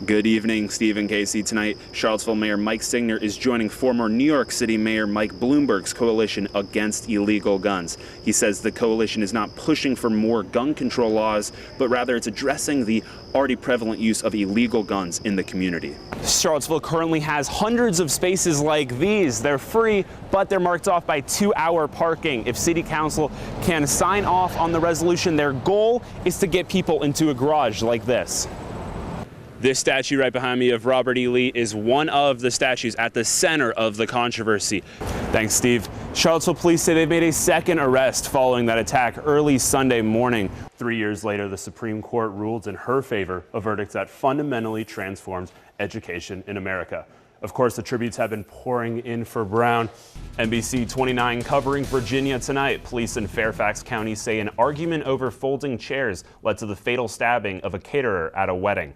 Good evening, Steve and Casey. Tonight, Charlottesville Mayor Mike Signer is joining former New York City Mayor Mike Bloomberg's coalition against illegal guns. He says the coalition is not pushing for more gun control laws, but rather it's addressing the already prevalent use of illegal guns in the community. Charlottesville currently has hundreds of spaces like these. They're free, but they're marked off by 2-hour parking. If City Council can sign off on the resolution, their goal is to get people into a garage like this. This statue right behind me of Robert E. Lee is one of the statues at the center of the controversy. Thanks, Steve. Charlottesville police say they've made a second arrest following that attack early Sunday morning. 3 years later, the Supreme Court ruled in her favor, a verdict that fundamentally transformed education in America. Of course, the tributes have been pouring in for Brown. NBC 29 covering Virginia tonight. Police in Fairfax County say an argument over folding chairs led to the fatal stabbing of a caterer at a wedding.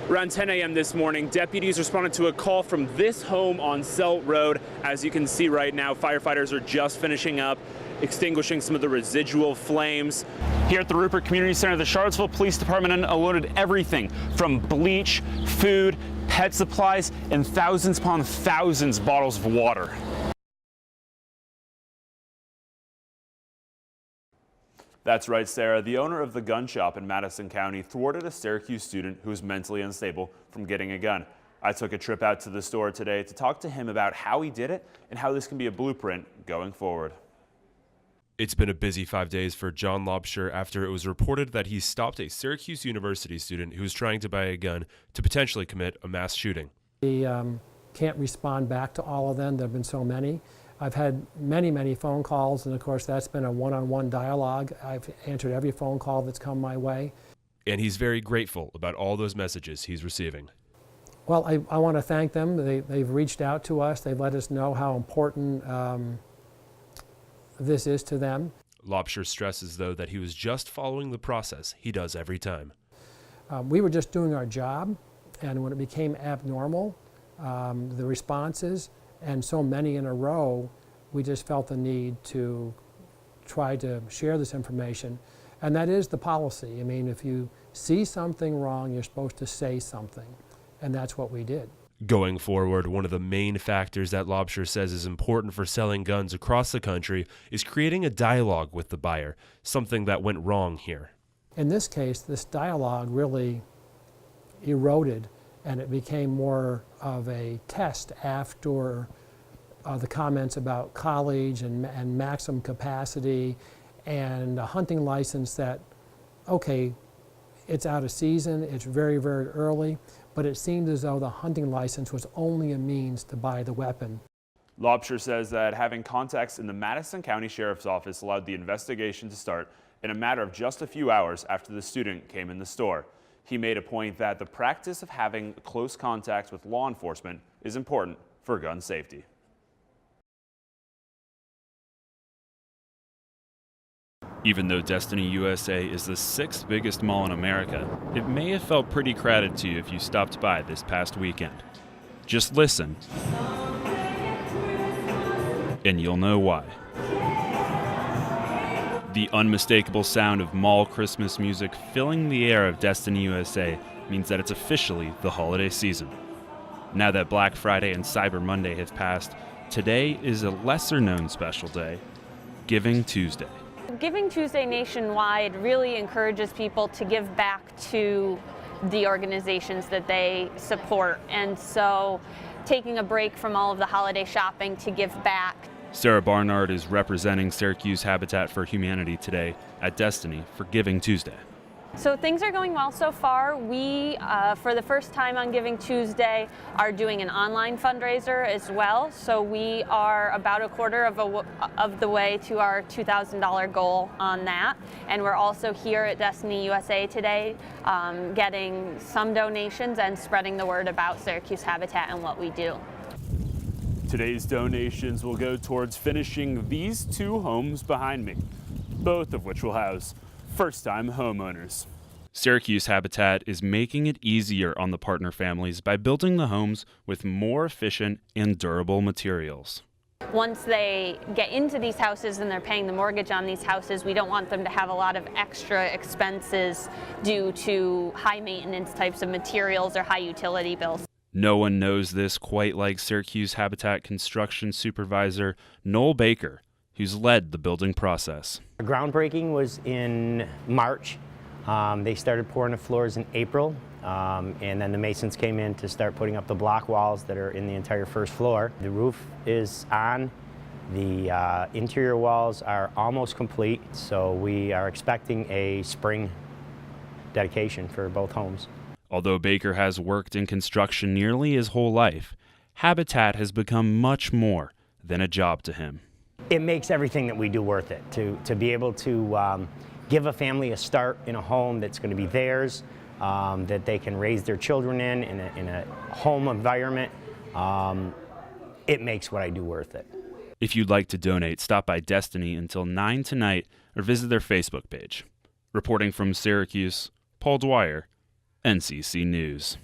Around 10 a.m. this morning, deputies responded to a call from this home on Selt Road. As you can see right now, firefighters are just finishing up extinguishing some of the residual flames. Here at the Rupert Community Center, the Charlottesville Police Department unloaded everything from bleach, food, pet supplies, and thousands upon thousands of bottles of water. That's right, Sarah. The owner of the gun shop in Madison County thwarted a Syracuse student who was mentally unstable from getting a gun. I took a trip out to the store today to talk to him about how he did it and how this can be a blueprint going forward. It's been a busy 5 days for John Lobsher after it was reported that he stopped a Syracuse University student who was trying to buy a gun to potentially commit a mass shooting. We can't respond back to all of them. There have been so many. I've had many phone calls, and of course that's been a one-on-one dialogue. I've answered every phone call that's come my way. And he's very grateful about all those messages he's receiving. Well, I want to thank them. They've reached out to us. They've let us know how important this is to them. Lobsher stresses, though, that he was just following the process he does every time. We were just doing our job, and when it became abnormal, the responses, and so many in a row, we just felt the need to try to share this information. And that is the policy. I mean, if you see something wrong, you're supposed to say something. And that's what we did. Going forward, one of the main factors that Lobsher says is important for selling guns across the country is creating a dialogue with the buyer, something that went wrong here. In this case, this dialogue really eroded, and it became more of a test after the comments about college and maximum capacity and a hunting license that, okay, it's out of season, it's very early, but it seemed as though the hunting license was only a means to buy the weapon. Lobsher says that having contacts in the Madison County Sheriff's Office allowed the investigation to start in a matter of just a few hours after the student came in the store. He made a point that the practice of having close contacts with law enforcement is important for gun safety. Even though Destiny USA is the 6th biggest mall in America, it may have felt pretty crowded to you if you stopped by this past weekend. Just listen, and you'll know why. The unmistakable sound of mall Christmas music filling the air of Destiny USA means that it's officially the holiday season. Now that Black Friday and Cyber Monday have passed, today is a lesser-known special day, Giving Tuesday. Giving Tuesday nationwide really encourages people to give back to the organizations that they support, and so taking a break from all of the holiday shopping to give back. Sarah Barnard is representing Syracuse Habitat for Humanity today at Destiny for Giving Tuesday. So things are going well so far. We, for the first time on Giving Tuesday, are doing an online fundraiser as well. So we are about a quarter of the way to our $2,000 goal on that. And we're also here at Destiny USA today getting some donations and spreading the word about Syracuse Habitat and what we do. Today's donations will go towards finishing these 2 homes behind me, both of which will house first-time homeowners. Syracuse Habitat is making it easier on the partner families by building the homes with more efficient and durable materials. Once they get into these houses and they're paying the mortgage on these houses, we don't want them to have a lot of extra expenses due to high maintenance types of materials or high utility bills. No one knows this quite like Syracuse Habitat construction supervisor Noel Baker, who's led the building process. The groundbreaking was in March. They started pouring the floors in April, and then the masons came in to start putting up the block walls that are in the entire first floor. The roof is on. The interior walls are almost complete, so we are expecting a spring dedication for both homes. Although Baker has worked in construction nearly his whole life, Habitat has become much more than a job to him. It makes everything that we do worth it, to be able to give a family a start in a home that's going to be theirs, that they can raise their children in a home environment. It makes what I do worth it. If you'd like to donate, stop by Destiny until 9 tonight or visit their Facebook page. Reporting from Syracuse, Paul Dwyer, NCC News.